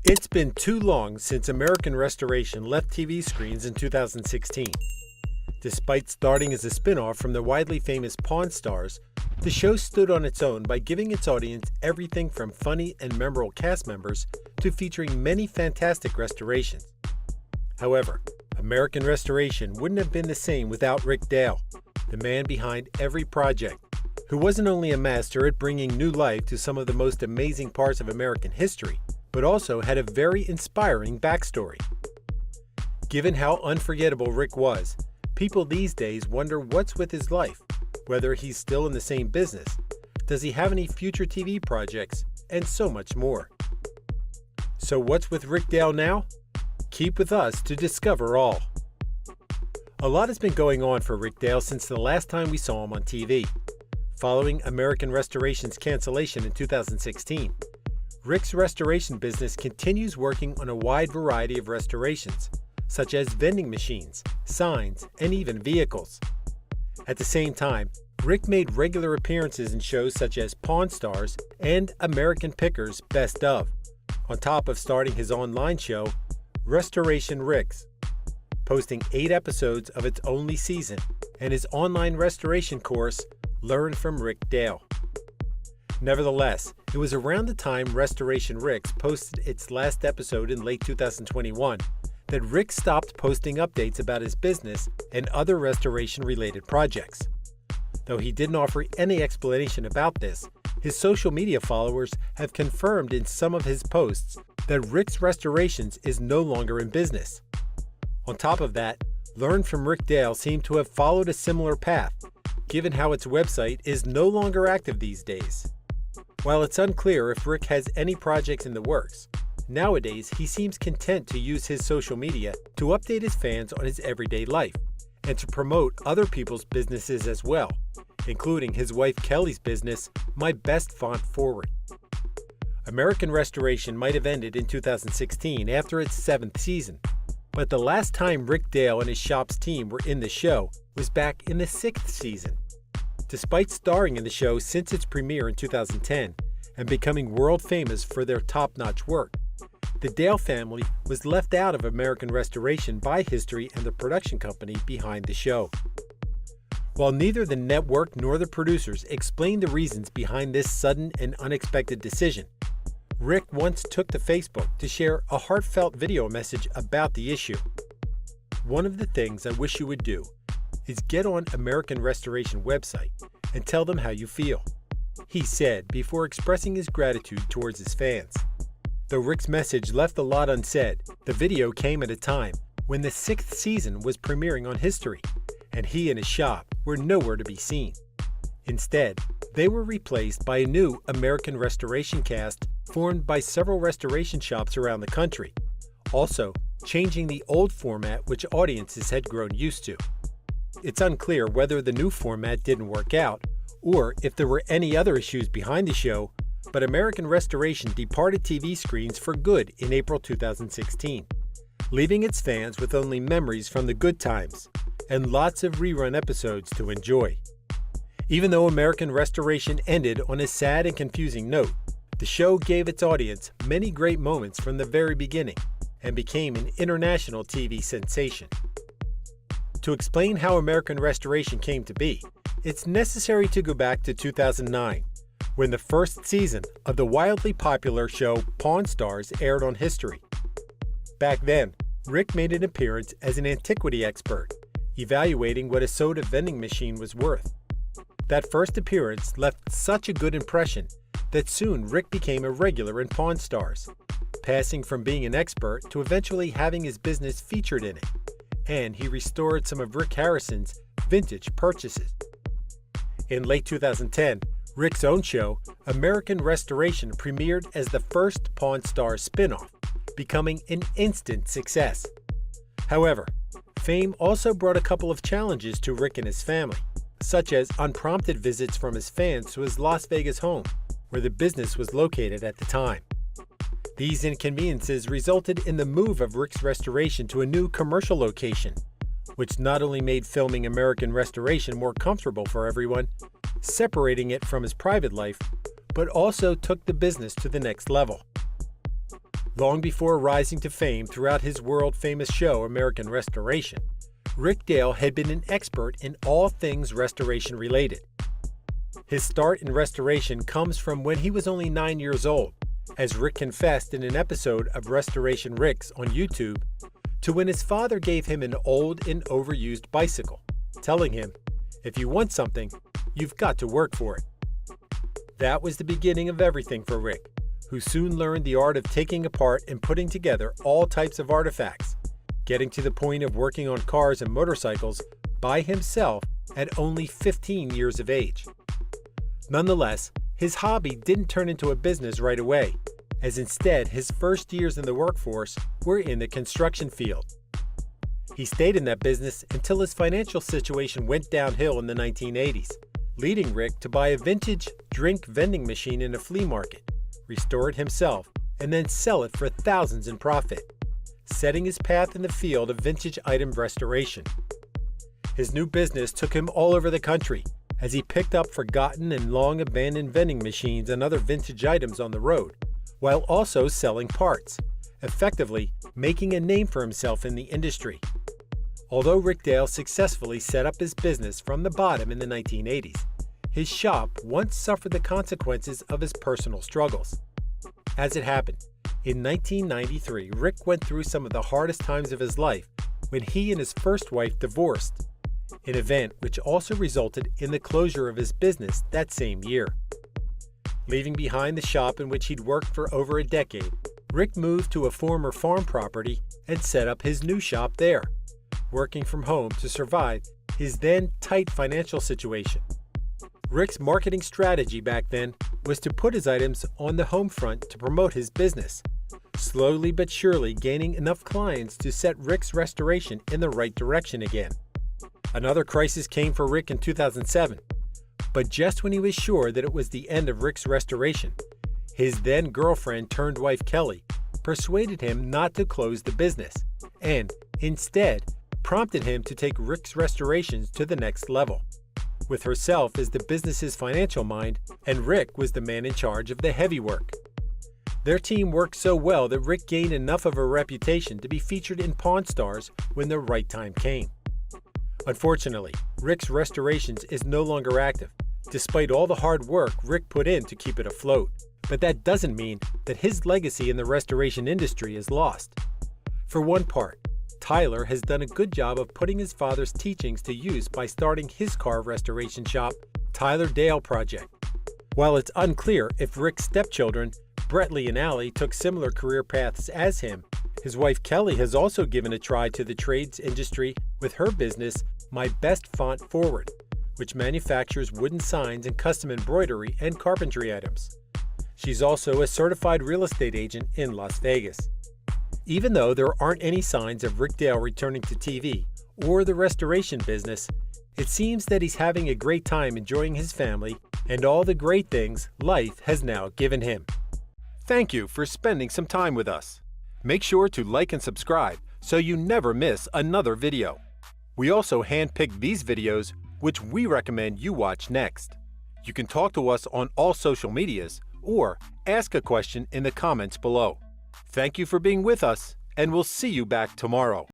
It's been too long since American Restoration left TV screens in 2016. Despite starting as a spin-off from the widely famous Pawn Stars, the show stood on its own by giving its audience everything from funny and memorable cast members to featuring many fantastic restorations. However, American Restoration wouldn't have been the same without Rick Dale, the man behind every project, who wasn't only a master at bringing new life to some of the most amazing parts of American history, but also had a very inspiring backstory. Given how unforgettable Rick was, people these days wonder what's with his life, whether he's still in the same business, does he have any future TV projects, and so much more. So what's with Rick Dale now? Keep with us to discover all. A lot has been going on for Rick Dale since the last time we saw him on TV. Following American Restoration's cancellation in 2016, Rick's restoration business continues working on a wide variety of restorations, such as vending machines, signs, and even vehicles. At the same time, Rick made regular appearances in shows such as Pawn Stars and American Pickers' Best Of, on top of starting his online show, Restoration Ricks, posting 8 episodes of its only season, and his online restoration course, Learn from Rick Dale. Nevertheless, it was around the time Restoration Ricks posted its last episode in late 2021 that Rick stopped posting updates about his business and other restoration-related projects. Though he didn't offer any explanation about this, his social media followers have confirmed in some of his posts that Rick's Restorations is no longer in business. On top of that, Learn from Rick Dale seemed to have followed a similar path, given how its website is no longer active these days. While it's unclear if Rick has any projects in the works, nowadays he seems content to use his social media to update his fans on his everyday life and to promote other people's businesses as well, including his wife Kelly's business, My Best Font Forward. American Restoration might have ended in 2016 after its 7th season, but the last time Rick Dale and his shop's team were in the show was back in the 6th season. Despite starring in the show since its premiere in 2010 and becoming world famous for their top-notch work, the Dale family was left out of American Restoration by history and the production company behind the show. While neither the network nor the producers explained the reasons behind this sudden and unexpected decision, Rick once took to Facebook to share a heartfelt video message about the issue. "One of the things I wish you would do is get on American Restoration website and tell them how you feel," he said before expressing his gratitude towards his fans. Though Rick's message left a lot unsaid, the video came at a time when the 6th season was premiering on History, and he and his shop were nowhere to be seen. Instead, they were replaced by a new American Restoration cast formed by several restoration shops around the country, also changing the old format which audiences had grown used to. It's unclear whether the new format didn't work out, or if there were any other issues behind the show, but American Restoration departed TV screens for good in April 2016, leaving its fans with only memories from the good times and lots of rerun episodes to enjoy. Even though American Restoration ended on a sad and confusing note, the show gave its audience many great moments from the very beginning and became an international TV sensation. To explain how American Restoration came to be, it's necessary to go back to 2009, when the first season of the wildly popular show Pawn Stars aired on History. Back then, Rick made an appearance as an antiquity expert, evaluating what a soda vending machine was worth. That first appearance left such a good impression that soon Rick became a regular in Pawn Stars, passing from being an expert to eventually having his business featured in it, and he restored some of Rick Harrison's vintage purchases. In late 2010, Rick's own show, American Restoration, premiered as the first Pawn Stars spin-off, becoming an instant success. However, fame also brought a couple of challenges to Rick and his family, such as unprompted visits from his fans to his Las Vegas home, where the business was located at the time. These inconveniences resulted in the move of Rick's Restoration to a new commercial location, which not only made filming American Restoration more comfortable for everyone, separating it from his private life, but also took the business to the next level. Long before rising to fame throughout his world-famous show, American Restoration, Rick Dale had been an expert in all things restoration related. His start in restoration comes from when he was only 9 years old, as Rick confessed in an episode of Restoration Ricks on YouTube, to when his father gave him an old and overused bicycle, telling him, "If you want something, you've got to work for it." That was the beginning of everything for Rick, who soon learned the art of taking apart and putting together all types of artifacts, getting to the point of working on cars and motorcycles by himself at only 15 years of age. Nonetheless, his hobby didn't turn into a business right away, as instead his first years in the workforce were in the construction field. He stayed in that business until his financial situation went downhill in the 1980s, leading Rick to buy a vintage drink vending machine in a flea market, restore it himself, and then sell it for thousands in profit, setting his path in the field of vintage item restoration. His new business took him all over the country as he picked up forgotten and long abandoned vending machines and other vintage items on the road, while also selling parts, effectively making a name for himself in the industry. Although Rick Dale successfully set up his business from the bottom in the 1980s, his shop once suffered the consequences of his personal struggles. As it happened, in 1993, Rick went through some of the hardest times of his life when he and his first wife divorced, an event which also resulted in the closure of his business that same year. Leaving behind the shop in which he'd worked for over a decade, Rick moved to a former farm property and set up his new shop there, working from home to survive his then tight financial situation. Rick's marketing strategy back then was to put his items on the home front to promote his business, slowly but surely gaining enough clients to set Rick's restoration in the right direction again. Another crisis came for Rick in 2007, but just when he was sure that it was the end of Rick's restoration, his then girlfriend turned wife Kelly persuaded him not to close the business and, instead, prompted him to take Rick's restorations to the next level, with herself as the business's financial mind and Rick was the man in charge of the heavy work. Their team worked so well that Rick gained enough of a reputation to be featured in Pawn Stars when the right time came. Unfortunately, Rick's Restorations is no longer active, despite all the hard work Rick put in to keep it afloat. But that doesn't mean that his legacy in the restoration industry is lost. For one part, Tyler has done a good job of putting his father's teachings to use by starting his car restoration shop, Tyler Dale Project. While it's unclear if Rick's stepchildren, Brettley and Allie, took similar career paths as him, his wife Kelly has also given a try to the trades industry with her business, My Best Font Forward, which manufactures wooden signs and custom embroidery and carpentry items. She's also a certified real estate agent in Las Vegas. Even though there aren't any signs of Rick Dale returning to TV or the restoration business, it seems that he's having a great time enjoying his family and all the great things life has now given him. Thank you for spending some time with us. Make sure to like and subscribe so you never miss another video. We also handpick these videos which we recommend you watch next. You can talk to us on all social medias or ask a question in the comments below. Thank you for being with us, and we'll see you back tomorrow.